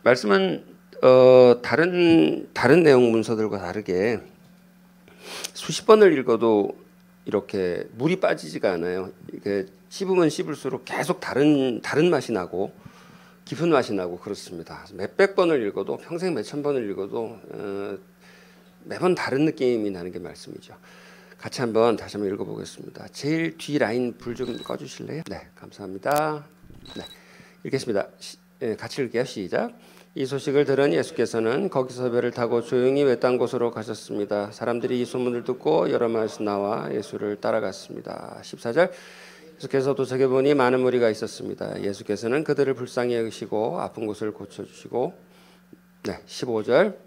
말씀은 다른 내용 문서들과 다르게 수십 번을 읽어도 이렇게 물이 빠지지가 않아요. 이게 씹으면 씹을수록 계속 다른 맛이 나고 깊은 맛이 나고 그렇습니다. 몇백 번을 읽어도 평생 몇천 번을 읽어도 매번 다른 느낌이 나는 게 말씀이죠. 같이 다시 한번 읽어보겠습니다. 제일 뒤 라인 불 좀 꺼주실래요? 네, 감사합니다. 네, 읽겠습니다. 같이 읽게요. 시작. 이 소식을 들은 예수께서는 거기서 배를 타고 조용히 외딴 곳으로 가셨습니다. 사람들이 이 소문을 듣고 여러 마을에서 나와 예수를 따라갔습니다. 14절. 예수께서 도착해 보니 많은 무리가 있었습니다. 예수께서는 그들을 불쌍히 여기시고 아픈 곳을 고쳐주시고, 네, 15절.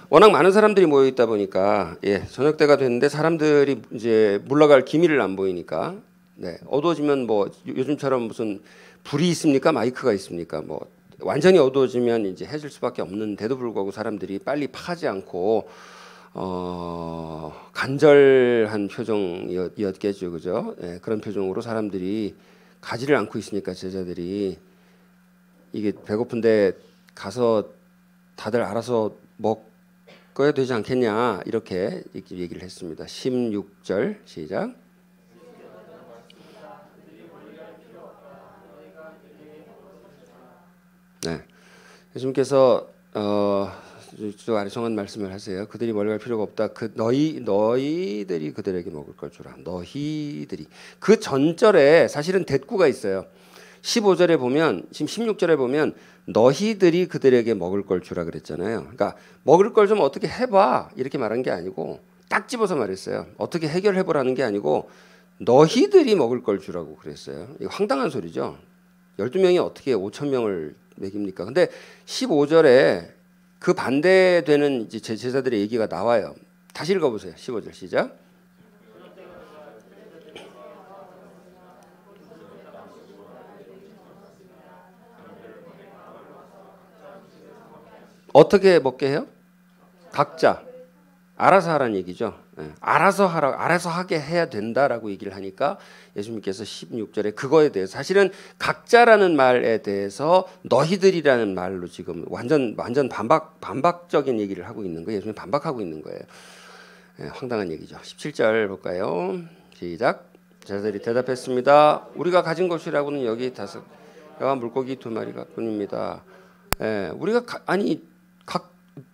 워낙 많은 사람들이 모여 있다 보니까 저녁 때가 됐는데 사람들이 이제 물러갈 기미를 안 보이니까 어두워지면 뭐 요즘처럼 무슨 불이 있습니까? 마이크가 있습니까? 뭐 완전히 어두워지면 이제 해질 수밖에 없는데도 불구하고 사람들이 빨리 파지 않고 간절한 표정이었겠죠, 그죠? 그런 표정으로 사람들이 가지를 않고 있으니까 제자들이 이게 배고픈데 가서 다들 알아서 먹어야 되지 않겠냐 이렇게 얘기를 했습니다. 16절 시작. 네, 예수님께서 좀 아리송한 말씀을 하세요. 그들이 멀리 갈 필요가 없다. 너희들이 그들에게 먹을 걸 주라. 너희들이. 그 전절에 사실은 대꾸가 있어요. 15절에 보면, 지금 16절에 보면 너희들이 그들에게 먹을 걸 주라 그랬잖아요. 그러니까 먹을 걸 좀 어떻게 해봐 이렇게 말한 게 아니고 딱 집어서 말했어요. 어떻게 해결해보라는 게 아니고 너희들이 먹을 걸 주라고 그랬어요. 이거 황당한 소리죠. 12명이 어떻게 5,000명을 먹입니까? 근데 15절에 그 반대되는 이제 제자들의 얘기가 나와요. 다시 읽어보세요. 15절 시작. 어떻게 먹게 해요? 각자 알아서 하라는 얘기죠. 알아서 하게 해야 된다라고 얘기를 하니까 예수님께서 16절에 그거에 대해서 사실은 각자라는 말에 대해서 너희들이라는 말로 지금 완전 반박적인 얘기를 하고 있는 거예요. 예수님 반박하고 있는 거예요. 황당한 얘기죠. 17절 볼까요? 시작. 제자들이 대답했습니다. 우리가 가진 것이라고는 여기 5개와 물고기 2마리가 뿐입니다. 우리가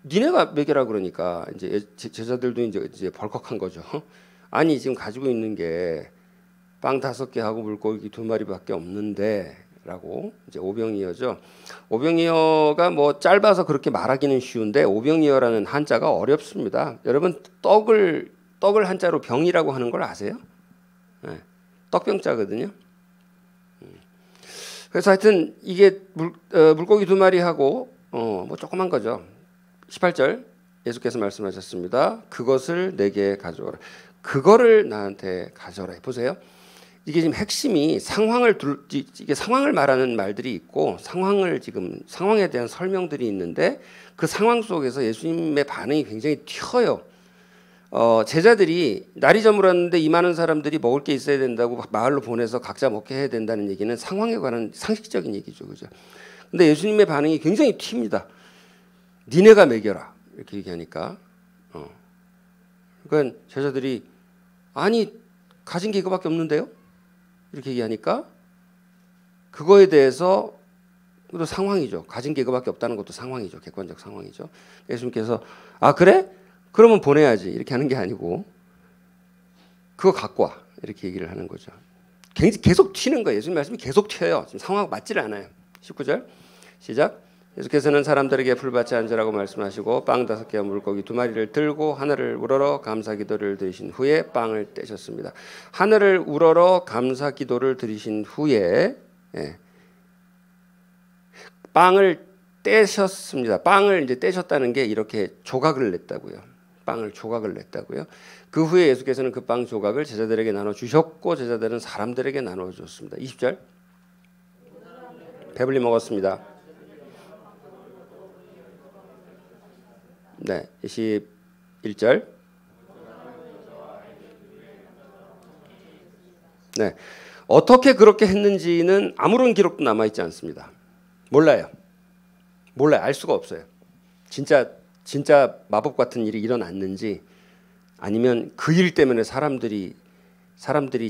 니네가 먹여라 그러니까 이제 제자들도 이제 벌컥한 거죠. 아니 지금 가지고 있는 게 빵 5개하고 물고기 2마리밖에 없는데라고 이제 오병이어죠. 오병이어가 뭐 짧아서 그렇게 말하기는 쉬운데 오병이어라는 한자가 어렵습니다. 여러분 떡을 한자로 병이라고 하는 걸 아세요? 떡병자거든요. 그래서 하여튼 이게 물고기 2마리하고 뭐 조그만 거죠. 18절 예수께서 말씀하셨습니다. 그것을 내게 가져오라. 그거를 나한테 가져오라. 보세요. 이게 지금 핵심이 이게 상황을 말하는 말들이 있고 상황에 대한 설명들이 있는데 그 상황 속에서 예수님의 반응이 굉장히 튀어요. 제자들이 날이 저물었는데 이 많은 사람들이 먹을 게 있어야 된다고 마을로 보내서 각자 먹게 해야 된다는 얘기는 상황에 관한 상식적인 얘기죠, 그죠? 근데 예수님의 반응이 굉장히 튑니다. 니네가 먹여라 이렇게 얘기하니까 그러니까 제자들이 아니 가진 게 이거밖에 없는데요 이렇게 얘기하니까 그거에 대해서 그것도 상황이죠. 가진 게 이거밖에 없다는 것도 상황이죠. 객관적 상황이죠. 예수님께서 아 그래? 그러면 보내야지 이렇게 하는 게 아니고 그거 갖고 와 이렇게 얘기를 하는 거죠. 계속 튀는 거예요. 예수님 말씀이 계속 튀어요. 지금 상황하고 맞지를 않아요. 19절 시작. 예수께서는 사람들에게 풀밭에 앉으라고 말씀하시고 빵 5개와 물고기 2마리를 들고 하늘을 우러러 감사 기도를 드리신 후에 빵을 떼셨습니다. 하늘을 우러러 감사 기도를 드리신 후에 빵을 떼셨습니다. 빵을 이제 떼셨다는 게 이렇게 조각을 냈다고요. 빵을 조각을 냈다고요. 그 후에 예수께서는 그 빵 조각을 제자들에게 나눠 주셨고 제자들은 사람들에게 나눠 줬습니다. 20절 배불리 먹었습니다. 네, 21절 네. 어떻게 그렇게 했는지는 아무런 기록도 남아있지 않습니다. 몰라요. 알 수가 없어요. 진짜 마법 같은 일이 일어났는지 아니면 그 일 때문에 사람들이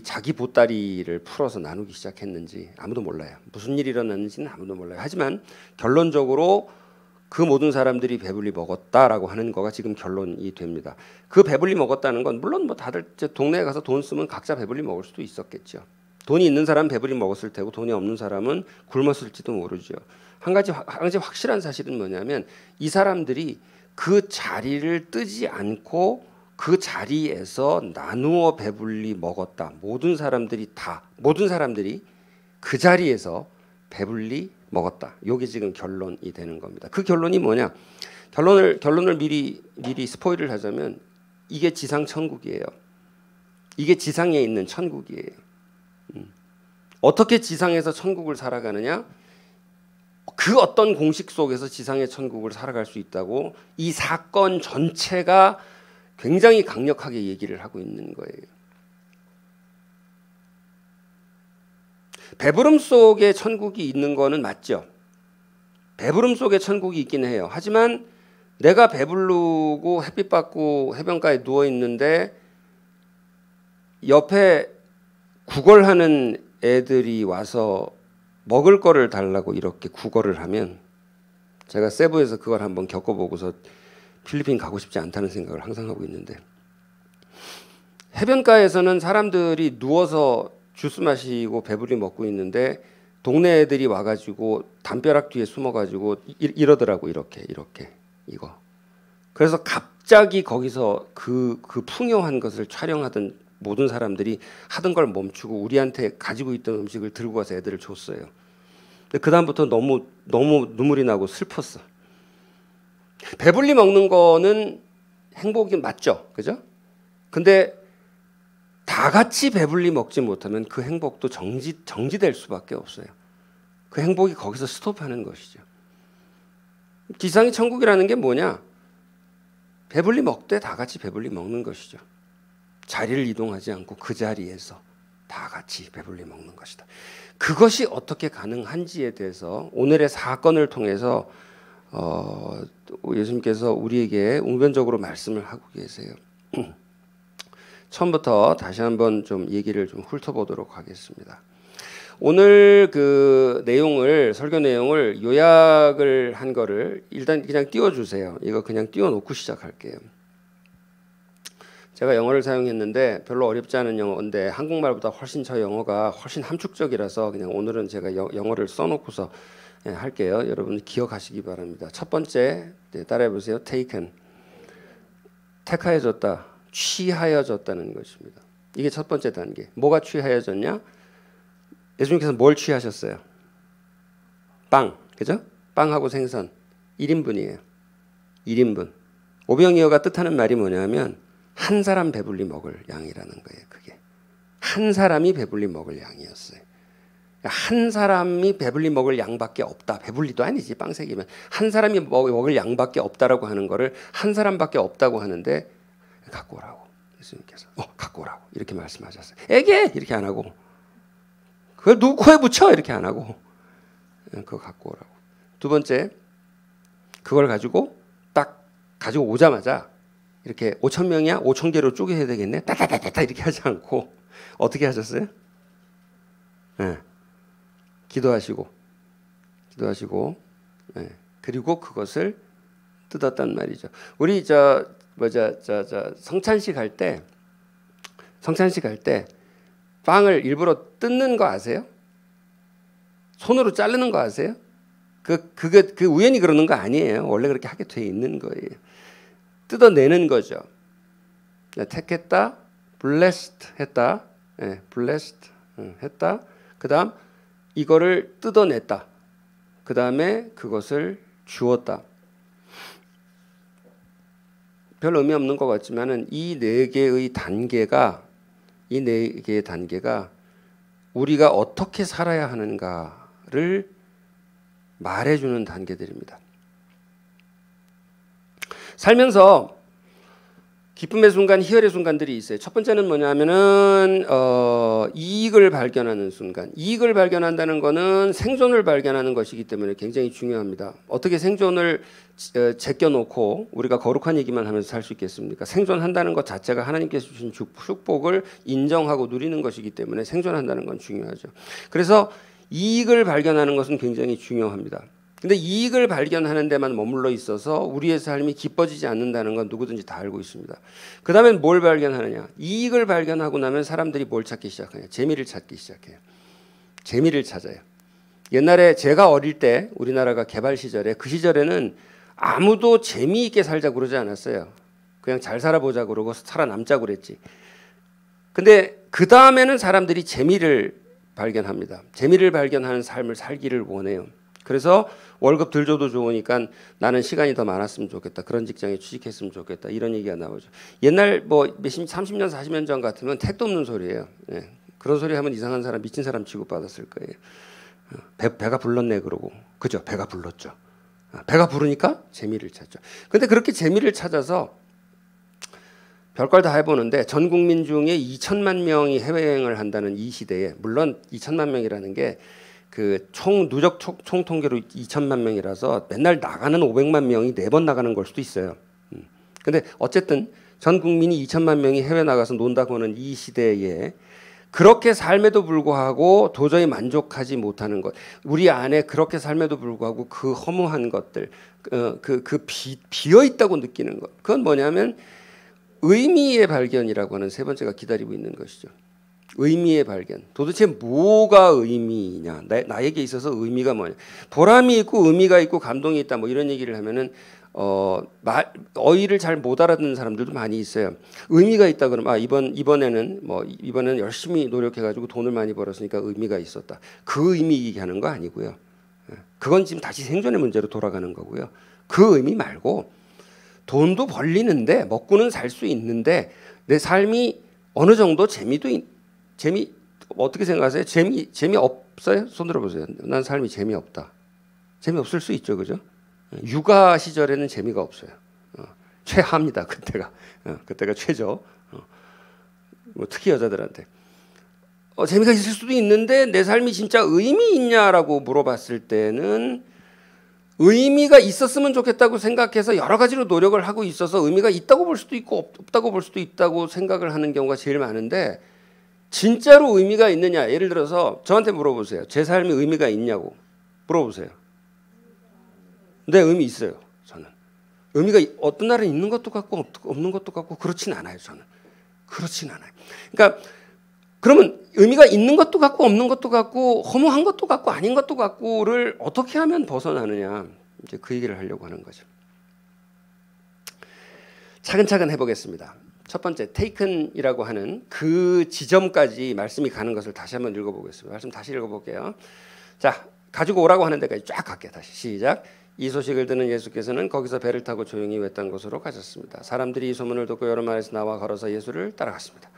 자기 보따리를 풀어서 나누기 시작했는지 아무도 몰라요. 무슨 일이 일어났는지는 아무도 몰라요. 하지만 결론적으로 그 모든 사람들이 배불리 먹었다라고 하는 거가 지금 결론이 됩니다. 그 배불리 먹었다는 건 물론 뭐 다들 동네에 가서 돈 쓰면 각자 배불리 먹을 수도 있었겠죠. 돈이 있는 사람은 배불리 먹었을 테고 돈이 없는 사람은 굶었을지도 모르죠. 한 가지 확실한 사실은 뭐냐면 이 사람들이 그 자리를 뜨지 않고 그 자리에서 나누어 배불리 먹었다. 모든 사람들이 그 자리에서 배불리 먹었다. 이게 지금 결론이 되는 겁니다. 그 결론이 뭐냐? 결론을 미리 스포일을 하자면 이게 지상 천국이에요. 이게 지상에 있는 천국이에요. 어떻게 지상에서 천국을 살아가느냐? 그 어떤 공식 속에서 지상의 천국을 살아갈 수 있다고 이 사건 전체가 굉장히 강력하게 얘기를 하고 있는 거예요. 배부름 속에 천국이 있는 거는 맞죠. 배부름 속에 천국이 있긴 해요. 하지만 내가 배부르고 햇빛 받고 해변가에 누워 있는데 옆에 구걸하는 애들이 와서 먹을 거를 달라고 이렇게 구걸을 하면, 제가 세부에서 그걸 한번 겪어보고서 필리핀 가고 싶지 않다는 생각을 항상 하고 있는데, 해변가에서는 사람들이 누워서 주스 마시고 배부리 먹고 있는데 동네 애들이 와가지고 담벼락 뒤에 숨어가지고 이러더라고. 이렇게 이거. 그래서 갑자기 거기서 그 풍요한 것을 촬영하던 모든 사람들이 하던 걸 멈추고 우리한테 가지고 있던 음식을 들고 가서 애들을 줬어요. 근데 그 다음부터 너무 눈물이 나고 슬펐어. 배불리 먹는 거는 행복이 맞죠, 그죠? 근데 다 같이 배불리 먹지 못하면 그 행복도 정지될 수밖에 없어요. 그 행복이 거기서 스톱하는 것이죠. 지상의 천국이라는 게 뭐냐? 배불리 먹되 다 같이 배불리 먹는 것이죠. 자리를 이동하지 않고 그 자리에서 다 같이 배불리 먹는 것이다. 그것이 어떻게 가능한지에 대해서 오늘의 사건을 통해서 예수님께서 우리에게 웅변적으로 말씀을 하고 계세요. 처음부터 다시 한번 좀 얘기를 좀 훑어보도록 하겠습니다. 오늘 그 설교 내용을 요약을 한 거를 일단 그냥 띄워주세요. 이거 그냥 띄워놓고 시작할게요. 제가 영어를 사용했는데 별로 어렵지 않은 영어인데 한국말보다 훨씬 저 영어가 훨씬 함축적이라서 그냥 오늘은 제가 영어를 써놓고서 할게요. 여러분 기억하시기 바랍니다. 첫 번째, 따라해보세요. taken. 택하여졌다. 취하여졌다는 것입니다. 이게 첫 번째 단계. 뭐가 취하여졌냐? 예수님께서 뭘 취하셨어요? 빵, 그죠? 빵하고 생선 1인분이에요. 1인분. 오병이어가 뜻하는 말이 뭐냐면 한 사람 배불리 먹을 양이라는 거예요. 그게 한 사람이 배불리 먹을 양이었어요. 한 사람이 배불리 먹을 양밖에 없다. 배불리도 아니지, 빵색이면. 한 사람이 먹을 양밖에 없다라고 하는 거를 한 사람밖에 없다고 하는데 갖고 오라고 예수님께서 갖고 오라고 이렇게 말씀하셨어요. 에게 이렇게 안 하고 그걸 누구 코에 붙여 이렇게 안 하고 그거 갖고 오라고. 두 번째, 그걸 가지고 딱 가지고 오자마자 이렇게 5,000명이야 5,000개로 쪼개야 되겠네 따다다다다 이렇게 하지 않고 어떻게 하셨어요? 기도하시고 그리고 그것을 뜯었단 말이죠. 우리 성찬식 할 때 빵을 일부러 뜯는 거 아세요? 손으로 자르는 거 아세요? 그 우연히 그러는 거 아니에요. 원래 그렇게 하게 돼 있는 거예요. 뜯어내는 거죠. 택했다, blessed 했다, blessed 했다. 그다음 이거를 뜯어냈다. 그다음에 그것을 주었다. 별 의미 없는 것 같지만은 이 네 개의 단계가 우리가 어떻게 살아야 하는가를 살면서 기쁨의 순간, 희열의 순간들이 있어요. 첫 번째는 뭐냐면은 이익을 발견하는 순간. 이익을 발견한다는 거는 생존을 발견하는 것이기 때문에 굉장히 중요합니다. 어떻게 생존을 제껴놓고 우리가 거룩한 얘기만 하면서 살 수 있겠습니까? 생존한다는 것 자체가 하나님께서 주신 축복을 인정하고 누리는 것이기 때문에 생존한다는 건 중요하죠. 그래서 이익을 발견하는 것은 굉장히 중요합니다. 근데 이익을 발견하는 데만 머물러 있어서 우리의 삶이 기뻐지지 않는다는 건 누구든지 다 알고 있습니다. 그 다음엔 뭘 발견하느냐? 이익을 발견하고 나면 사람들이 뭘 찾기 시작하냐? 재미를 찾기 시작해요. 재미를 찾아요. 옛날에 제가 어릴 때 우리나라가 개발 시절에 그 시절에는 아무도 재미있게 살자고 그러지 않았어요. 그냥 잘 살아보자 그러고 살아남자고 그랬지. 근데 그 다음에는 사람들이 재미를 발견합니다. 재미를 발견하는 삶을 살기를 원해요. 그래서 월급 덜 줘도 좋으니까 나는 시간이 더 많았으면 좋겠다. 그런 직장에 취직했으면 좋겠다. 이런 얘기가 나오죠. 옛날 뭐 30년 40년 전 같으면 택도 없는 소리예요. 예. 그런 소리 하면 이상한 사람, 미친 사람 취급받았을 거예요. 배가 불렀네 그러고. 그죠? 배가 불렀죠. 배가 부르니까 재미를 찾죠. 근데 그렇게 재미를 찾아서 별걸 다 해보는데 전 국민 중에 2천만 명이 해외여행을 한다는 이 시대에, 물론 2천만 명이라는 게 그 누적 총 통계로 2천만 명이라서 맨날 나가는 500만 명이 4번 나가는 걸 수도 있어요. 근데 어쨌든 전 국민이 2천만 명이 해외 나가서 논다고 하는 이 시대에 그렇게 삶에도 불구하고 도저히 만족하지 못하는 것, 우리 안에 그렇게 삶에도 불구하고 그 허무한 것들, 비어 있다고 느끼는 것, 그건 뭐냐면 의미의 발견이라고 하는 세 번째가 기다리고 있는 것이죠. 의미의 발견. 도대체 뭐가 의미냐? 나에게 있어서 의미가 뭐냐? 보람이 있고 의미가 있고 감동이 있다. 뭐 이런 얘기를 하면은 어휘를 잘 못 알아듣는 사람들도 많이 있어요. 의미가 있다 그러면 이번에는 열심히 노력해가지고 돈을 많이 벌었으니까 의미가 있었다. 그 의미 얘기하는 거 아니고요. 그건 지금 다시 생존의 문제로 돌아가는 거고요. 그 의미 말고 돈도 벌리는데 먹고는 살 수 있는데 내 삶이 어느 정도 재미 어떻게 생각하세요? 재미 없어요? 손 들어보세요. 난 삶이 재미없다. 재미없을 수 있죠, 그죠? 육아 시절에는 재미가 없어요. 최하입니다. 그때가 최저. 뭐 특히 여자들한테 재미가 있을 수도 있는데 내 삶이 진짜 의미 있냐라고 물어봤을 때는 의미가 있었으면 좋겠다고 생각해서 여러 가지로 노력을 하고 있어서 의미가 있다고 볼 수도 있고 없다고 볼 수도 있다고 생각을 하는 경우가 제일 많은데 진짜로 의미가 있느냐? 예를 들어서 저한테 물어보세요. 제 삶이 의미가 있냐고 물어보세요. 네, 의미 있어요. 저는 의미가 어떤 날은 있는 것도 같고 없는 것도 같고 그렇진 않아요. 저는 그렇진 않아요. 그러니까 그러면 의미가 있는 것도 같고 없는 것도 같고 허무한 것도 같고 아닌 것도 같고를 어떻게 하면 벗어나느냐? 이제 그 얘기를 하려고 하는 거죠. 차근차근 해보겠습니다. 첫 번째 taken이라고 하는 그 지점까지 말씀이 가는 것을 다시 한번 읽어보겠습니다. 말씀 다시 읽어볼게요. 자, 가지고 오라고 하는 데까지 쫙 갈게요. 다시 시작. 이 소식을 듣는 예수께서는 거기서 배를 타고 조용히 외딴 곳으로 가셨습니다. 사람들이 이 소문을 듣고 여러 마을에서 나와 걸어서 예수를 따라갔습니다.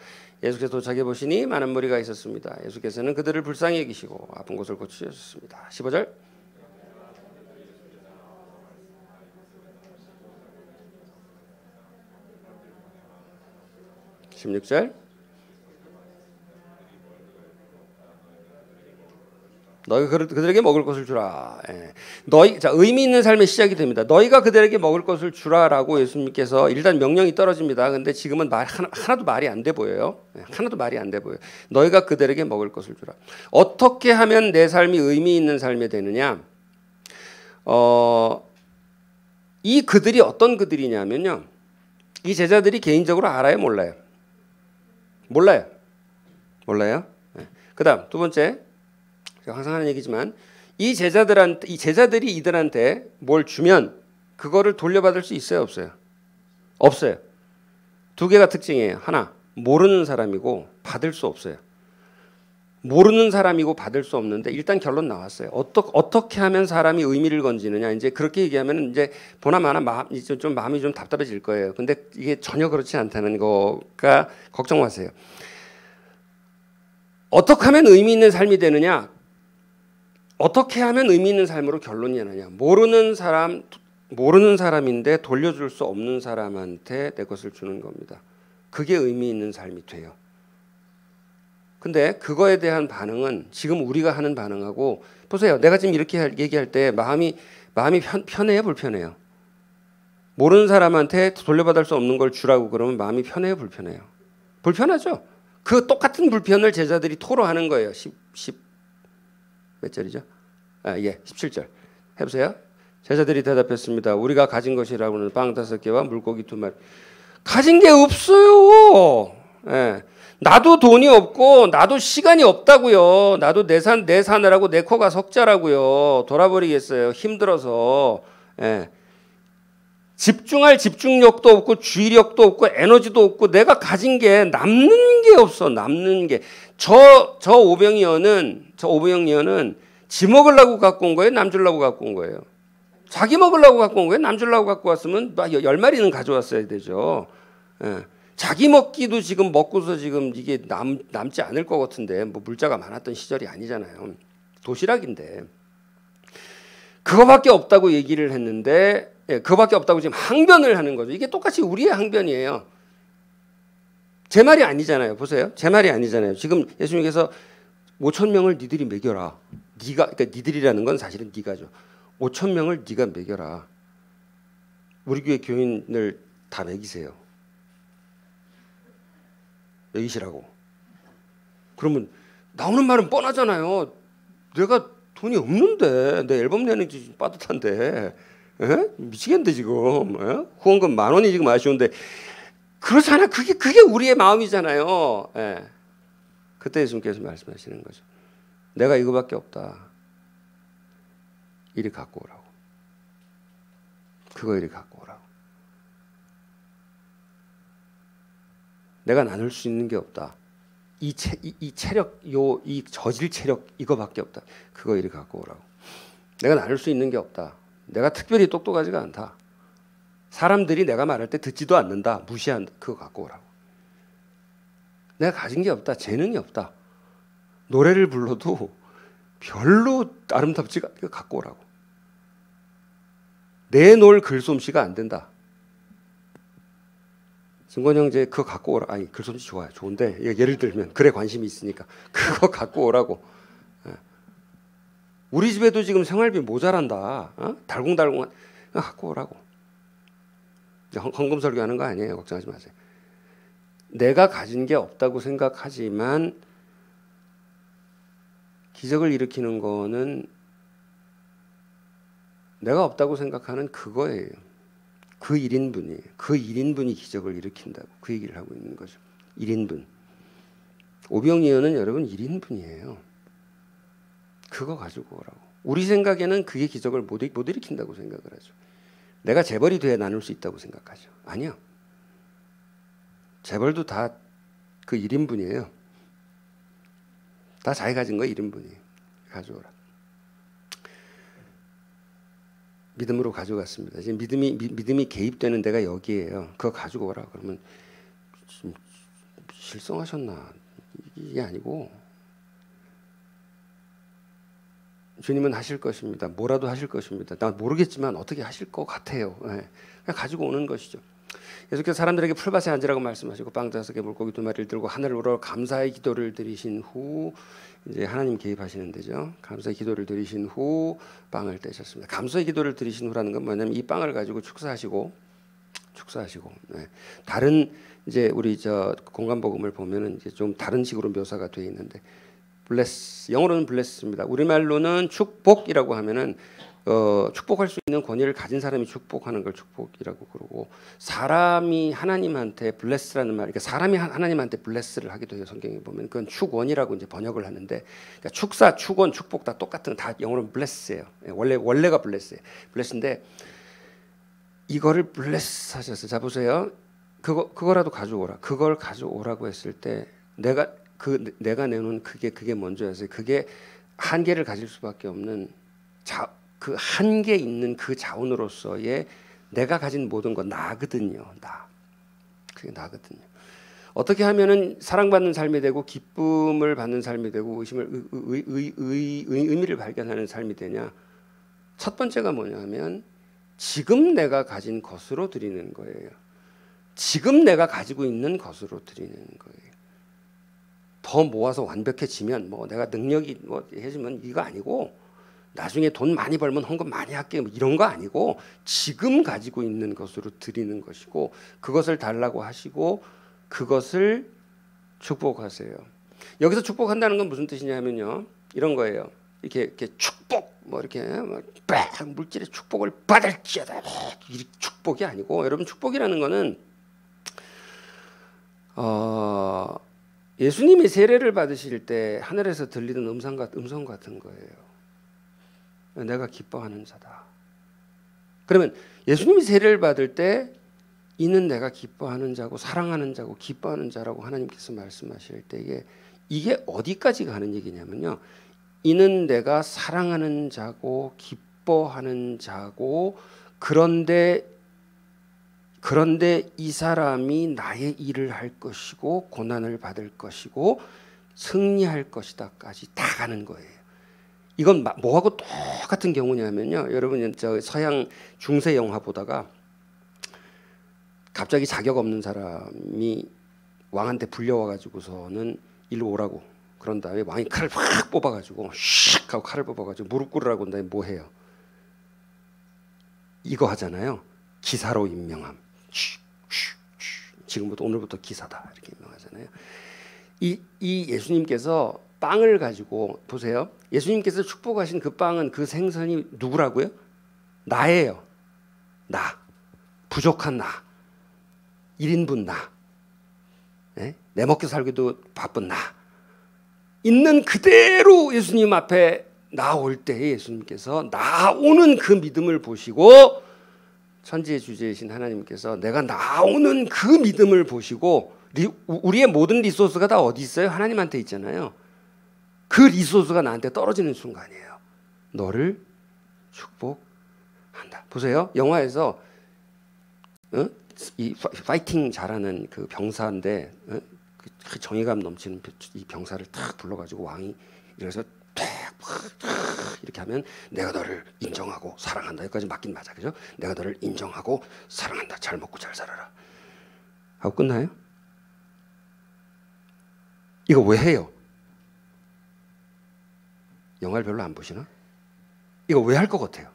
예수께서 도착해 보시니 많은 무리가 있었습니다. 예수께서는 그들을 불쌍히 여기시고 아픈 곳을 고치셨습니다. 15절. (16절) 너희가 그들에게 먹을 것을 주라. 자, 의미 있는 삶의 시작이 됩니다. 너희가 그들에게 먹을 것을 주라라고 예수님께서 일단 명령이 떨어집니다. 근데 지금은 하나도 말이 안 돼 보여요. 하나도 말이 안 돼 보여요. 너희가 그들에게 먹을 것을 주라. 어떻게 하면 내 삶이 의미 있는 삶이 되느냐? 이 그들이 어떤 그들이냐면요. 이 제자들이 개인적으로 알아요, 몰라요? 몰라요. 그다음 두 번째, 제가 항상 하는 얘기지만 이 제자들이 이들한테 뭘 주면 그거를 돌려받을 수 있어요, 없어요? 없어요. 두 개가 특징이에요. 하나, 모르는 사람이고 받을 수 없어요. 모르는 사람이고 받을 수 없는데 일단 결론 나왔어요. 어떻게 하면 사람이 의미를 건지느냐. 이제 그렇게 얘기하면 이제 보나마나 마음이 좀 답답해질 거예요. 근데 이게 전혀 그렇지 않다는 거가 걱정 마세요. 어떻게 하면 의미 있는 삶이 되느냐? 어떻게 하면 의미 있는 삶으로 결론이 나느냐? 모르는 사람 모르는 사람인데 돌려줄 수 없는 사람한테 내 것을 주는 겁니다. 그게 의미 있는 삶이 돼요. 근데 그거에 대한 반응은 지금 우리가 하는 반응하고 보세요. 내가 지금 이렇게 얘기할 때 마음이 편해요, 불편해요? 모르는 사람한테 돌려받을 수 없는 걸 주라고 그러면 마음이 편해요, 불편해요? 불편하죠. 그 똑같은 불편을 제자들이 토로하는 거예요. 10 몇 절이죠? 17절. 해보세요. 제자들이 대답했습니다. 우리가 가진 것이라고는 빵 5개와 물고기 2마리. 가진 게 없어요. 예. 나도 돈이 없고 나도 시간이 없다고요. 나도 내 사느라고 내 코가 석자라고요. 돌아버리겠어요. 힘들어서. 예. 집중할 집중력도 없고 주의력도 없고 에너지도 없고 내가 가진 게 남는 게 없어. 남는 게. 저 오병이어는 지 먹으려고 갖고 온 거예요? 남 주려고 갖고 온 거예요? 자기 먹으려고 갖고 온 거예요? 남 주려고 갖고 왔으면 10마리는 가져왔어야 되죠. 예. 자기 먹기도 지금 먹고서 지금 이게 남지 않을 것 같은데 뭐 물자가 많았던 시절이 아니잖아요. 도시락인데. 그거밖에 없다고 얘기를 했는데 그거밖에 없다고 지금 항변을 하는 거죠. 이게 똑같이 우리의 항변이에요. 제 말이 아니잖아요. 보세요. 제 말이 아니잖아요. 지금 예수님께서 5천 명을 니들이 먹여라. 그러니까 니들이라는 건 사실은 니가죠. 5천 명을 니가 먹여라. 우리 교회 교인을 다 먹이세요. 먹이시라고. 그러면 나오는 말은 뻔하잖아요. 내가 돈이 없는데 내 앨범 내는 게 빠듯한데 미치겠는데 지금 후원금 10,000원이 지금 아쉬운데 그렇잖아. 그게 우리의 마음이잖아요. 그때 예수님께서 말씀하시는 거죠. 내가 이거밖에 없다. 이리 갖고 오라고. 그거 이리 갖고 오라고. 내가 나눌 수 있는 게 없다. 이 체력, 이 저질 체력 이거밖에 없다. 그거 이리 갖고 오라고. 내가 나눌 수 있는 게 없다. 내가 특별히 똑똑하지가 않다. 사람들이 내가 말할 때 듣지도 않는다. 무시한다. 그거 갖고 오라고. 내가 가진 게 없다. 재능이 없다. 노래를 불러도 별로 아름답지가 않다. 갖고 오라고. 내놓을 글솜씨가 안 된다. 증권 형제 그거 갖고 오라. 아니 글솜씨 좋아요. 좋은데 예를 들면 글에 관심이 있으니까 그거 갖고 오라고. 우리 집에도 지금 생활비 모자란다. 달공달공한 갖고 오라고. 헌금 설교하는 거 아니에요. 걱정하지 마세요. 내가 가진 게 없다고 생각하지만 기적을 일으키는 거는 내가 없다고 생각하는 그거예요. 그 1인분이에요. 그 1인분이 기적을 일으킨다고 그 얘기를 하고 있는 거죠. 1인분. 오병이어는 여러분 1인분이에요. 그거 가지고 오라고. 우리 생각에는 그게 기적을 못 일으킨다고 생각을 하죠. 내가 재벌이 돼야 나눌 수 있다고 생각하죠. 아니요. 재벌도 다 그 1인분이에요. 다 자기 가진 거 1인분이에요. 가져오라. 믿음으로 가져갔습니다. 지금 믿음이 개입되는 데가 여기에요. 그거 가지고 오라. 그러면 좀 실성하셨나? 이게 아니고 주님은 하실 것입니다. 뭐라도 하실 것입니다. 난 모르겠지만 어떻게 하실 것 같아요. 그냥 가지고 오는 것이죠. 예수께서 사람들에게 풀밭에 앉으라고 말씀하시고 빵 5개 물고기 2마리를 들고 하늘을 우러 감사의 기도를 드리신 후 이제 하나님 개입하시는 데죠. 감사의 기도를 드리신 후 빵을 떼셨습니다. 감사의 기도를 드리신 후라는 건 뭐냐면 이 빵을 가지고 축사하시고 다른 이제 우리 저 공간복음을 보면은 이제 좀 다른 식으로 묘사가 되어 있는데 bless 영어로는 bless입니다. 우리말로는 축복이라고 하면은 축복할 수 있는 권위를 가진 사람이 축복하는 걸 축복이라고 그러고 사람이 하나님한테 bless라는 말, 그러니까 사람이 하나님한테 bless를 하기도 해요. 성경에 보면 그건 축원이라고 이제 번역을 하는데 그러니까 축사, 축원, 축복 다 똑같은 다 영어로는 bless예요. 원래가 bless예요. bless인데 이거를 bless 하셨어요. 자 보세요. 그거라도 가져오라. 그걸 가져오라고 했을 때 내가 내놓은 그게 먼저였어요. 그게 한계를 가질 수밖에 없는 그 한계 있는 그 자원으로서의 내가 가진 모든 건 나거든요. 그게 나거든요. 어떻게 하면은 사랑받는 삶이 되고 기쁨을 받는 삶이 되고 의미를 발견하는 삶이 되냐? 첫 번째가 뭐냐면 지금 내가 가진 것으로 드리는 거예요. 지금 내가 가지고 있는 것으로 드리는 거예요. 더 모아서 완벽해지면 뭐 내가 능력이 뭐 해지면 이거 아니고, 나중에 돈 많이 벌면 헌금 많이 할게 뭐 이런 거 아니고, 지금 가지고 있는 것으로 드리는 것이고, 그것을 달라고 하시고 그것을 축복하세요. 여기서 축복한다는 건 무슨 뜻이냐면요, 이런 거예요. 이렇게 축복 뭐 이렇게 빡 물질의 축복을 받을지어다, 이 축복이 아니고, 여러분 축복이라는 거는 예수님이 세례를 받으실 때 하늘에서 들리는 음성 같은 거예요. 내가 기뻐하는 자다. 그러면 예수님이 세례를 받을 때 이는 내가 기뻐하는 자고 사랑하는 자고 기뻐하는 자라고 하나님께서 말씀하실 때 이게 어디까지 가는 얘기냐면요, 이는 내가 사랑하는 자고 기뻐하는 자고, 그런데 이 사람이 나의 일을 할 것이고 고난을 받을 것이고 승리할 것이다까지 다 가는 거예요. 이건 뭐하고 똑같은 경우냐면요, 여러분 저 서양 중세 영화 보다가 갑자기 자격 없는 사람이 왕한테 불려와가지고서는 일로 오라고 그런 다음에 왕이 칼을 확 뽑아가지고 슉 하고 칼을 뽑아가지고 무릎 꿇으라고 한 다음에 뭐 해요? 이거 하잖아요. 기사로 임명함. 지금부터 오늘부터 기사다 이렇게 임명하잖아요. 이 예수님께서 빵을 가지고 보세요. 예수님께서 축복하신 그 빵은, 그 생선이 누구라고요? 나예요. 나. 부족한 나. 1인분 나. 네? 내 먹고 살기도 바쁜 나. 있는 그대로 예수님 앞에 나올 때 예수님께서 나오는 그 믿음을 보시고, 천지의 주제이신 하나님께서 내가 나오는 그 믿음을 보시고, 우리의 모든 리소스가 다 어디 있어요? 하나님한테 있잖아요. 그 리소스가 나한테 떨어지는 순간이에요. 너를 축복한다. 보세요. 영화에서 이 파이팅 잘하는 그 병사인데, 그 정의감 넘치는 이 병사를 탁 불러가지고 왕이 이래서 이렇게 하면 내가 너를 인정하고 사랑한다. 여기까지 맞긴 맞아, 그죠? 내가 너를 인정하고 사랑한다. 잘 먹고 잘 살아라. 하고 끝나요? 이거 왜 해요? 영화를 별로 안 보시나? 이거 왜 할 것 같아요?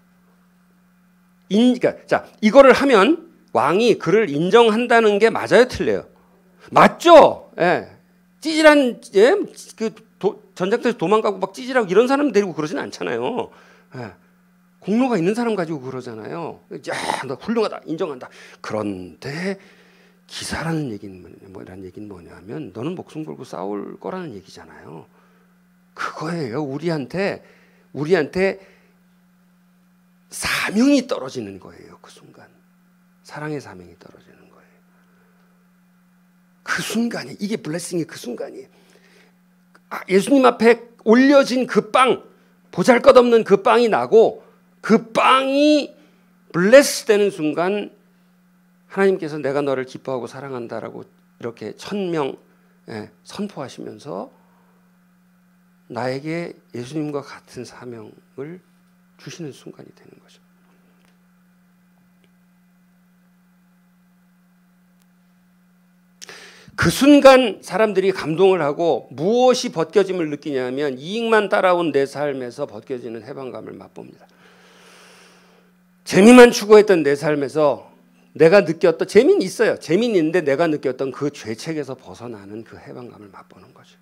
그러니까 자, 이거를 하면 왕이 그를 인정한다는 게 맞아요, 틀려요? 맞죠? 예. 찌질한 전쟁터에서 도망가고 막 찌질하고 이런 사람 데리고 그러진 않잖아요. 예. 공로가 있는 사람 가지고 그러잖아요. 야, 너 훌륭하다, 인정한다. 그런데 기사라는 얘기는 뭐냐면 너는 목숨 걸고 싸울 거라는 얘기잖아요. 그거예요. 우리한테 사명이 떨어지는 거예요. 그 순간 사랑의 사명이 떨어지는 거예요. 그 순간이, 이게 블레싱의 그 순간이에요. 예수님 앞에 올려진 그 빵, 보잘것없는 그 빵이 나고, 그 빵이 블레스 되는 순간 하나님께서 내가 너를 기뻐하고 사랑한다라고 이렇게 천명 선포하시면서 나에게 예수님과 같은 사명을 주시는 순간이 되는 거죠. 그 순간 사람들이 감동을 하고 무엇이 벗겨짐을 느끼냐면 이익만 따라온 내 삶에서 벗겨지는 해방감을 맛봅니다. 재미만 추구했던 내 삶에서 내가 느꼈던, 재미는 있어요. 재미는 있는데 내가 느꼈던 그 죄책에서 벗어나는 그 해방감을 맛보는 거죠.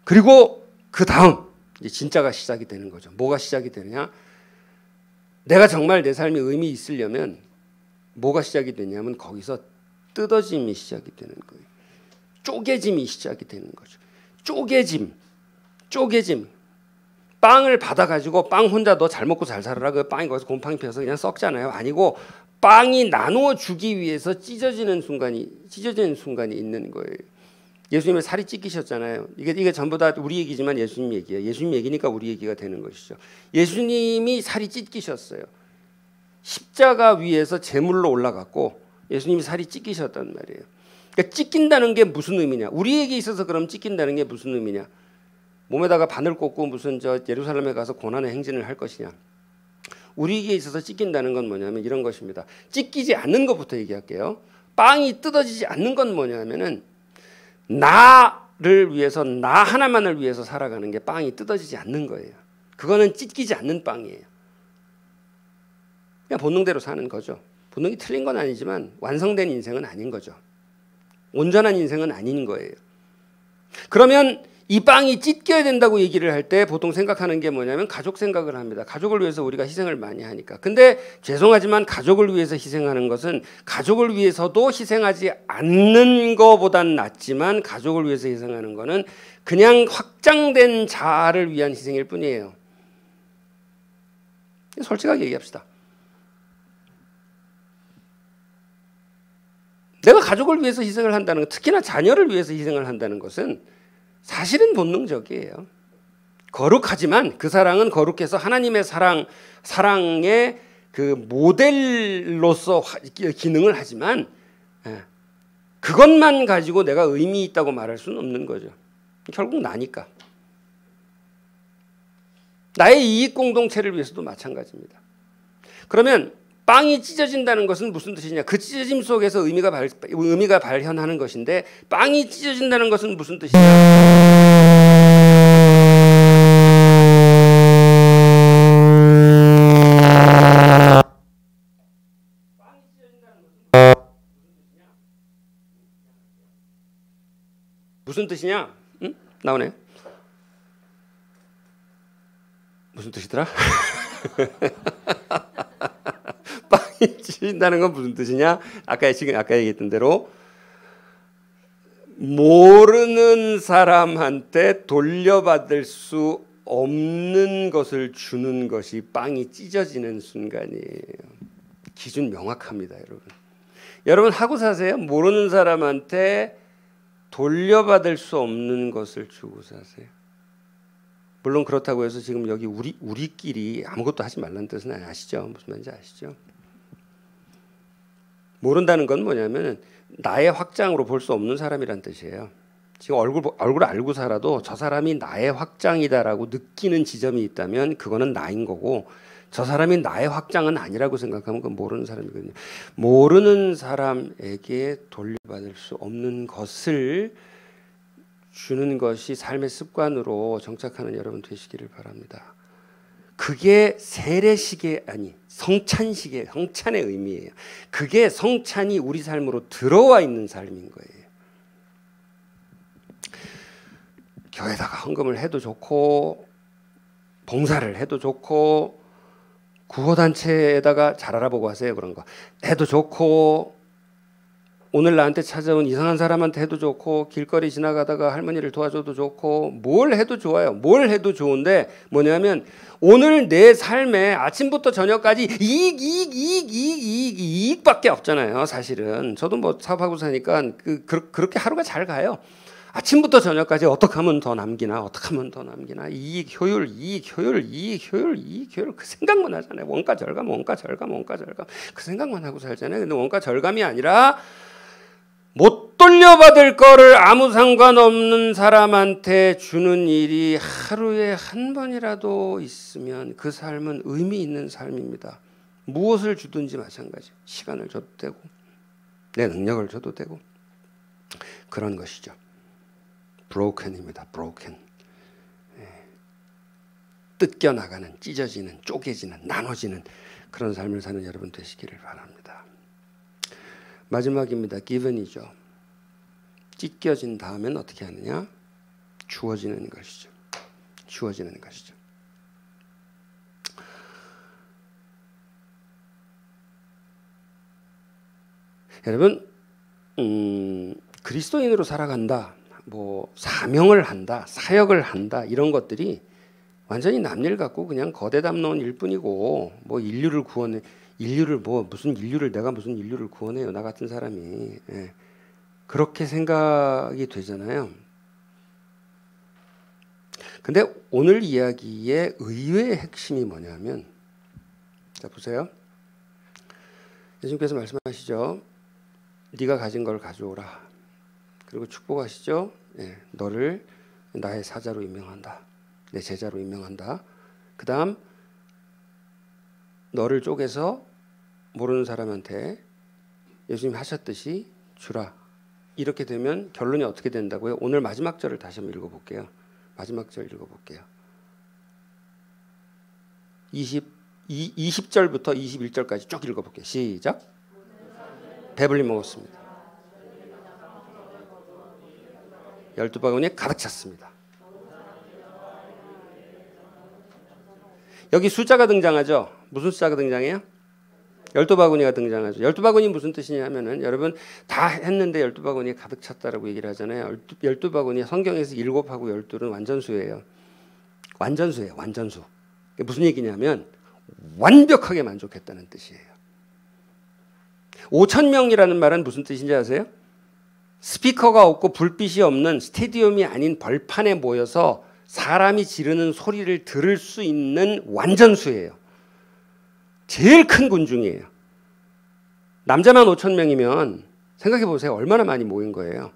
그리고 그 다음 이제 진짜가 시작이 되는 거죠. 뭐가 시작이 되느냐? 내가 정말 내 삶에 의미 있으려면 뭐가 시작이 되냐면 거기서 뜯어짐이 시작이 되는 거예요. 쪼개짐이 시작이 되는 거죠. 쪼개짐. 빵을 받아가지고 빵 혼자 너 잘 먹고 잘 살아라. 그 빵이 거기서 곰팡이 피어서 그냥 썩잖아요. 아니고 빵이 나누어 주기 위해서 찢어지는 순간이 있는 거예요. 예수님은 살이 찢기셨잖아요. 이게 전부 다 우리 얘기지만 예수님 얘기예요. 예수님 얘기니까 우리 얘기가 되는 것이죠. 예수님이 살이 찢기셨어요. 십자가 위에서 제물로 올라갔고 예수님이 살이 찢기셨단 말이에요. 그러니까 찢긴다는 게 무슨 의미냐? 우리에게 있어서 그럼 찢긴다는 게 무슨 의미냐? 몸에다가 바늘 꽂고 무슨 저 예루살렘에 가서 고난의 행진을 할 것이냐? 우리에게 있어서 찢긴다는 건 뭐냐면 이런 것입니다. 찢기지 않는 것부터 얘기할게요. 빵이 뜯어지지 않는 건 뭐냐면은 나를 위해서, 나 하나만을 위해서 살아가는 게 빵이 뜯어지지 않는 거예요. 그거는 찢기지 않는 빵이에요. 그냥 본능대로 사는 거죠. 본능이 틀린 건 아니지만 완성된 인생은 아닌 거죠. 온전한 인생은 아닌 거예요. 그러면 이 빵이 찢겨야 된다고 얘기를 할 때 보통 생각하는 게 뭐냐면 가족 생각을 합니다. 가족을 위해서 우리가 희생을 많이 하니까. 근데 죄송하지만 가족을 위해서 희생하는 것은 가족을 위해서도 희생하지 않는 것보단 낫지만 가족을 위해서 희생하는 것은 그냥 확장된 자아를 위한 희생일 뿐이에요. 솔직하게 얘기합시다. 내가 가족을 위해서 희생을 한다는 것, 특히나 자녀를 위해서 희생을 한다는 것은 사실은 본능적이에요. 거룩하지만 그 사랑은 거룩해서 하나님의 사랑의 그 모델로서 기능을 하지만 그것만 가지고 내가 의미 있다고 말할 수는 없는 거죠. 결국 나니까. 나의 이익 공동체를 위해서도 마찬가지입니다. 그러면 빵이 찢어진다는 것은 무슨 뜻이냐? 그 찢어짐 속에서 의미가 발현하는 것인데 빵이 찢어진다는 것은 무슨 뜻이냐? 무슨 뜻이냐? 응? 나오네. 무슨 뜻이더라? 빵이 찢어진다는 건 무슨 뜻이냐? 아까 얘기했던 대로 모르는 사람한테 돌려받을 수 없는 것을 주는 것이 빵이 찢어지는 순간이에요. 기준 명확합니다, 여러분. 여러분 하고 사세요? 모르는 사람한테 돌려받을 수 없는 것을 주고 사세요. 물론 그렇다고 해서 지금 여기 우리끼리 아무것도 하지 말라는 뜻은 아시죠? 무슨 말인지 아시죠? 모른다는 건 뭐냐면 나의 확장으로 볼 수 없는 사람이란 뜻이에요. 지금 얼굴 알고 살아도 저 사람이 나의 확장이다라고 느끼는 지점이 있다면 그거는 나인 거고, 저 사람이 나의 확장은 아니라고 생각하면 그건 모르는 사람이거든요. 모르는 사람에게 돌려받을 수 없는 것을 주는 것이 삶의 습관으로 정착하는 여러분 되시기를 바랍니다. 그게 세례식의 아니 성찬의 의미예요. 그게 성찬이 우리 삶으로 들어와 있는 삶인 거예요. 교회에다가 헌금을 해도 좋고 봉사를 해도 좋고 구호단체에다가 잘 알아보고 하세요. 그런 거 해도 좋고 오늘 나한테 찾아온 이상한 사람한테 해도 좋고 길거리 지나가다가 할머니를 도와줘도 좋고 뭘 해도 좋아요. 뭘 해도 좋은데 뭐냐면 오늘 내 삶에 아침부터 저녁까지 이익밖에 없잖아요. 사실은 저도 뭐 사업하고 사니까 그렇게 하루가 잘 가요. 아침부터 저녁까지 어떻게 하면 더 남기나 이익 효율 그 생각만 하잖아요. 원가 절감 그 생각만 하고 살잖아요. 근데 원가 절감이 아니라 못 돌려받을 거를 아무 상관없는 사람한테 주는 일이 하루에 한 번이라도 있으면 그 삶은 의미 있는 삶입니다. 무엇을 주든지 마찬가지. 시간을 줘도 되고 내 능력을 줘도 되고 그런 것이죠. 브로큰입니다. 브로큰. 뜯겨나가는, 찢어지는, 쪼개지는, 나눠지는 그런 삶을 사는 여러분 되시기를 바랍니다. 마지막입니다. given이죠. 찢겨진 다음엔 어떻게 하느냐? 주어지는 것이죠. 주어지는 것이죠. 여러분, 그리스도인으로 살아간다, 뭐 사명을 한다, 사역을 한다 이런 것들이 완전히 남일 같고 그냥 거대 담론 일뿐이고 뭐 인류를 내가 무슨 인류를 구원해요, 나 같은 사람이. 그렇게 생각이 되잖아요. 근데 오늘 이야기의 의외의 핵심이 뭐냐면, 자 보세요. 예수님께서 말씀하시죠. 네가 가진 걸 가져오라. 그리고 축복하시죠. 너를 나의 사자로 임명한다. 내 제자로 임명한다. 그 다음 너를 쪼개서 모르는 사람한테 예수님 하셨듯이 주라. 이렇게 되면 결론이 어떻게 된다고요? 오늘 마지막 절을 다시 한번 읽어볼게요. 마지막 절 읽어볼게요. 20절부터 21절까지 쭉 읽어볼게요. 시작. 배불리 먹었습니다. 12바구니에 가득 찼습니다. 여기 숫자가 등장하죠. 무슨 숫자가 등장해요? 12바구니가 등장하죠. 12바구니 무슨 뜻이냐면은 여러분 다 했는데 12바구니에 가득 찼다라고 얘기를 하잖아요. 12바구니 성경에서 7하고 12는 완전수예요. 완전수예요. 완전수. 무슨 얘기냐면 완벽하게 만족했다는 뜻이에요. 5,000명이라는 말은 무슨 뜻인지 아세요? 스피커가 없고 불빛이 없는 스테디움이 아닌 벌판에 모여서 사람이 지르는 소리를 들을 수 있는 완전수예요. 제일 큰 군중이에요. 남자만 5,000명이면 생각해 보세요. 얼마나 많이 모인 거예요.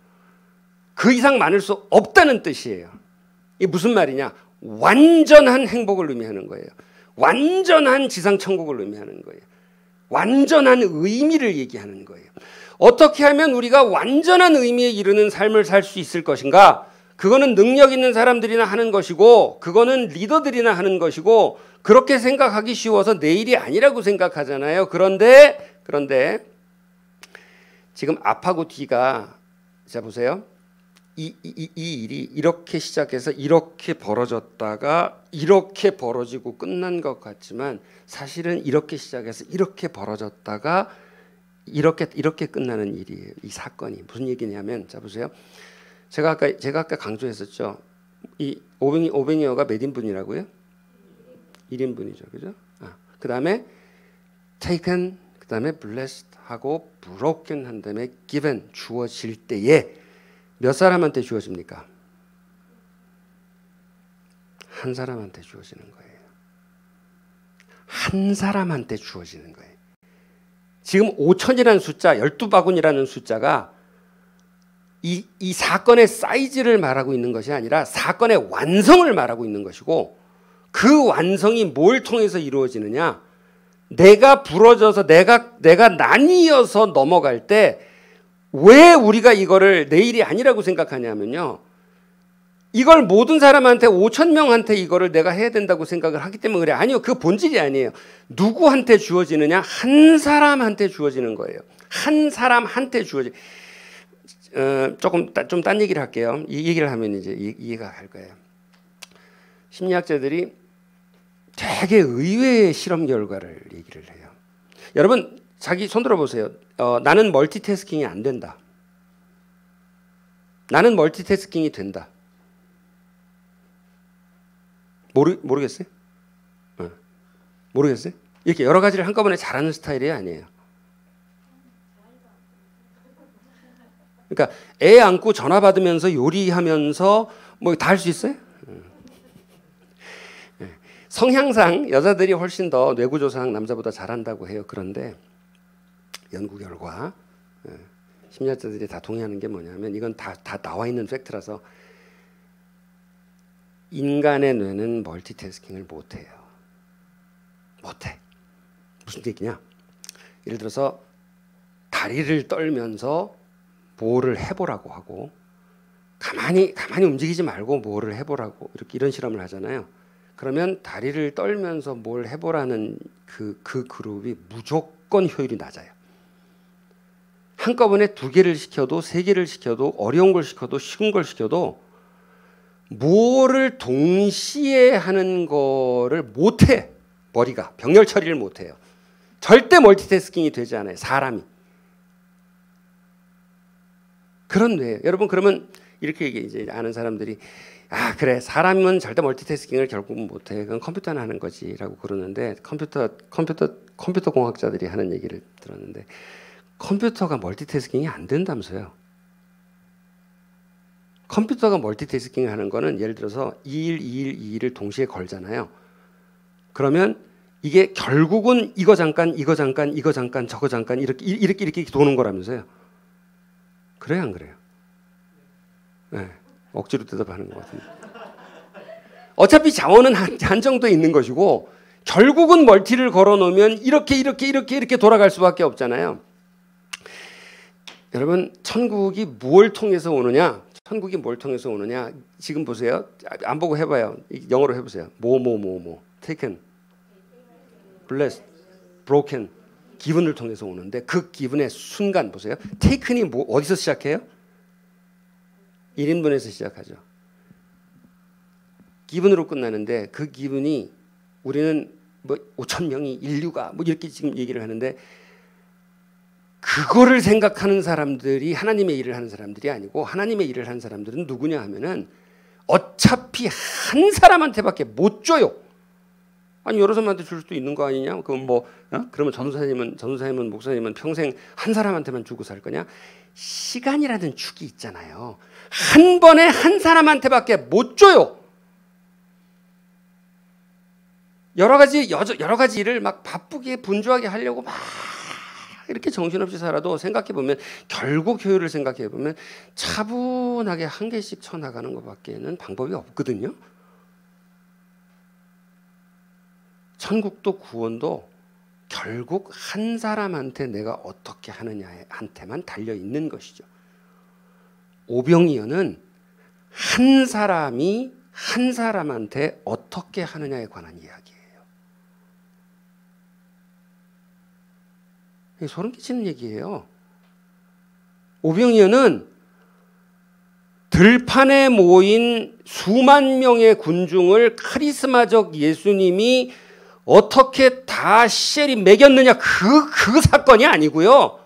그 이상 많을 수 없다는 뜻이에요. 이게 무슨 말이냐? 완전한 행복을 의미하는 거예요. 완전한 지상천국을 의미하는 거예요. 완전한 의미를 얘기하는 거예요. 어떻게 하면 우리가 완전한 의미에 이르는 삶을 살 수 있을 것인가? 그거는 능력 있는 사람들이나 하는 것이고 그거는 리더들이나 하는 것이고 그렇게 생각하기 쉬워서 내 일이 아니라고 생각하잖아요. 그런데 지금 앞하고 뒤가 자 보세요. 이 일이 이렇게 시작해서 이렇게 벌어졌다가 이렇게 벌어지고 끝난 것 같지만 사실은 이렇게 시작해서 이렇게 벌어졌다가 이렇게 끝나는 일이에요. 이 사건이 무슨 얘기냐면 자 보세요. 제가 아까 강조했었죠. 이 오뱅이어가 몇 인분이라고요? 1인분이죠, 그죠? 그 다음에 taken, 그 다음에 blessed 하고 broken 한 다음에 given 주어질 때에 몇 사람한테 주어집니까? 한 사람한테 주어지는 거예요. 한 사람한테 주어지는 거예요. 지금 5,000이라는 숫자, 12바구니라는 숫자가 이 사건의 사이즈를 말하고 있는 것이 아니라 사건의 완성을 말하고 있는 것이고 그 완성이 뭘 통해서 이루어지느냐? 내가 부러져서 내가 나뉘어서 넘어갈 때 왜 우리가 이거를 내 일이 아니라고 생각하냐면요. 이걸 모든 사람한테 5,000명한테 이거를 내가 해야 된다고 생각을 하기 때문에 그래. 아니요. 그 본질이 아니에요. 누구한테 주어지느냐? 한 사람한테 주어지는 거예요. 한 사람한테 주어지. 좀 딴 얘기를 할게요. 이 얘기를 하면 이제 이해가 갈 거예요. 심리학자들이 되게 의외의 실험 결과를 얘기를 해요. 여러분 자기 손 들어보세요. 나는 멀티태스킹이 안 된다. 나는 멀티태스킹이 된다. 모르겠어요? 모르겠어요? 이렇게 여러 가지를 한꺼번에 잘하는 스타일이 아니에요. 그러니까 애 안고 전화 받으면서 요리하면서 뭐 다 할 수 있어요? 성향상 여자들이 훨씬 더 뇌구조상 남자보다 잘한다고 해요. 그런데 연구 결과 심리학자들이 다 동의하는 게 뭐냐면 이건 다 나와 있는 팩트라서 인간의 뇌는 멀티태스킹을 못해요. 못해. 무슨 얘기냐? 예를 들어서 다리를 떨면서 뭐를 해보라고 하고 가만히 움직이지 말고 뭐를 해보라고 이런 실험을 하잖아요. 그러면 다리를 떨면서 뭘 해보라는 그 그룹이 무조건 효율이 낮아요. 한꺼번에 2개를 시켜도 3개를 시켜도 어려운 걸 시켜도 쉬운 걸 시켜도 뭐를 동시에 하는 거를 못해. 머리가 병렬 처리를 못해요. 절대 멀티태스킹이 되지 않아요. 사람이. 그런 뇌예요. 여러분 그러면 이렇게 이제 아는 사람들이 그래 사람은 절대 멀티태스킹을 결국은 못해. 그건 컴퓨터는 하는 거지라고 그러는데 컴퓨터 공학자들이 하는 얘기를 들었는데 컴퓨터가 멀티태스킹이 안 된다면서요. 컴퓨터가 멀티태스킹을 하는 거는 예를 들어서 2일, 2일, 2일을 동시에 걸잖아요. 그러면 이게 결국은 이거 잠깐 저거 잠깐 이렇게 도는 거라면서요. 그래요, 안 그래요? 네, 억지로 대답하는 것 같은데. 어차피 자원은 한정돼 있는 것이고 결국은 멀티를 걸어놓으면 이렇게 돌아갈 수밖에 없잖아요. 여러분, 천국이 뭘 통해서 오느냐? 천국이 뭘 통해서 오느냐? 지금 보세요. 안 보고 해봐요. 영어로 해보세요. taken, blessed, broken. 기분을 통해서 오는데 그 기분의 순간 보세요. taken이 어디서 시작해요? 1인분에서 시작하죠. 기분으로 끝나는데 그 기분이 우리는 뭐 5천 명이 인류가 뭐 이렇게 지금 얘기를 하는데 그거를 생각하는 사람들이 하나님의 일을 하는 사람들이 아니고 하나님의 일을 하는 사람들은 누구냐 하면은 어차피 한 사람한테밖에 못 줘요. 아니 여러 사람한테 줄 수도 있는 거 아니냐? 그럼 뭐 그러면 전도사님은 목사님은 평생 한 사람한테만 주고 살 거냐? 시간이라는 축이 있잖아요. 한 번에 한 사람한테밖에 못 줘요. 여러 가지 일을 막 바쁘게 분주하게 하려고 막 이렇게 정신없이 살아도 생각해보면 결국 효율을 생각해보면 차분하게 한 개씩 쳐나가는 것밖에는 방법이 없거든요. 천국도 구원도 결국 한 사람한테 내가 어떻게 하느냐한테만 달려있는 것이죠. 오병이어는 한 사람이 한 사람한테 어떻게 하느냐에 관한 이야기예요. 소름 끼치는 얘기예요. 오병이어는 들판에 모인 수만 명의 군중을 카리스마적 예수님이 어떻게 다 쉘이 매겼느냐 그 사건이 아니고요.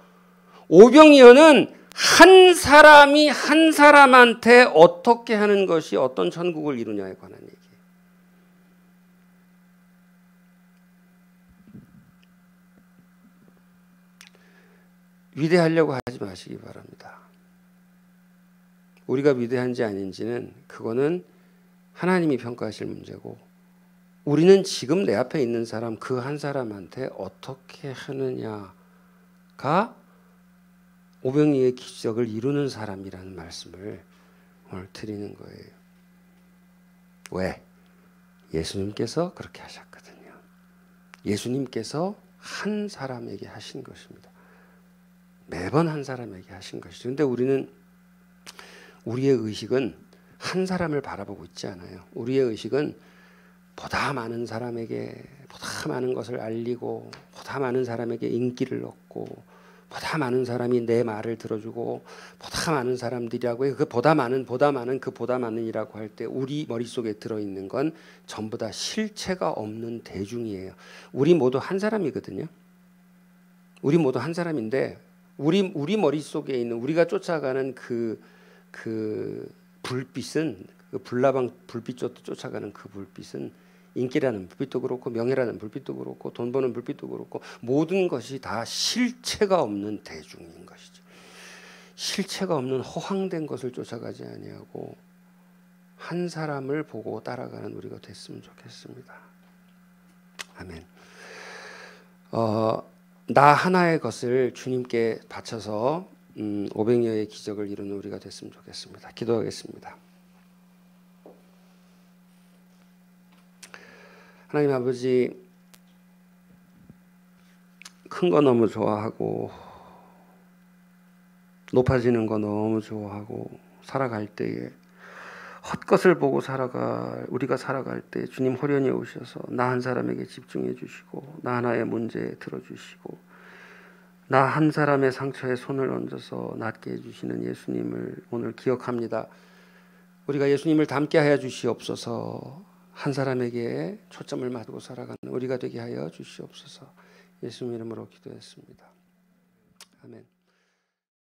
오병이어는 한 사람이 한 사람한테 어떻게 하는 것이 어떤 천국을 이루냐에 관한 얘기예요. 위대하려고 하지 마시기 바랍니다. 우리가 위대한지 아닌지는 그거는 하나님이 평가하실 문제고 우리는 지금 내 앞에 있는 사람 그 한 사람한테 어떻게 하느냐가 오병이의 기적을 이루는 사람이라는 말씀을 오늘 드리는 거예요. 왜? 예수님께서 그렇게 하셨거든요. 예수님께서 한 사람에게 하신 것입니다. 매번 한 사람에게 하신 것이죠. 그런데 우리는 우리의 의식은 한 사람을 바라보고 있지 않아요. 우리의 의식은 보다 많은 사람에게 보다 많은 것을 알리고 보다 많은 사람에게 인기를 얻고 보다 많은 사람이 내 말을 들어주고 보다 많은 사람들이라고 해요. 그 보다 많은이라고 할 때 우리 머릿속에 들어있는 건 전부 다 실체가 없는 대중이에요. 우리 모두 한 사람이거든요. 우리 모두 한 사람인데 우리 머릿속에 있는 우리가 쫓아가는 그 불빛은 그 불나방 불빛 쫓아가는 그 불빛은 인기라는 불빛도 그렇고 명예라는 불빛도 그렇고 돈 버는 불빛도 그렇고 모든 것이 다 실체가 없는 대중인 것이죠. 실체가 없는 허황된 것을 쫓아가지 아니하고 한 사람을 보고 따라가는 우리가 됐으면 좋겠습니다. 아멘. 나 하나의 것을 주님께 바쳐서 오병이어의 기적을 이루는 우리가 됐으면 좋겠습니다. 기도하겠습니다. 하나님 아버지, 큰 거 너무 좋아하고 높아지는 거 너무 좋아하고 살아갈 때에 헛것을 보고 우리가 살아갈 때 주님 호련히 오셔서 나 한 사람에게 집중해 주시고 나 하나의 문제에 들어주시고 나 한 사람의 상처에 손을 얹어서 낫게 해주시는 예수님을 오늘 기억합니다. 우리가 예수님을 닮게 하여 주시옵소서. 한 사람에게 초점을 맞고 살아가는 우리가 되게 하여 주시옵소서. 예수님 이름으로 기도했습니다. 아멘.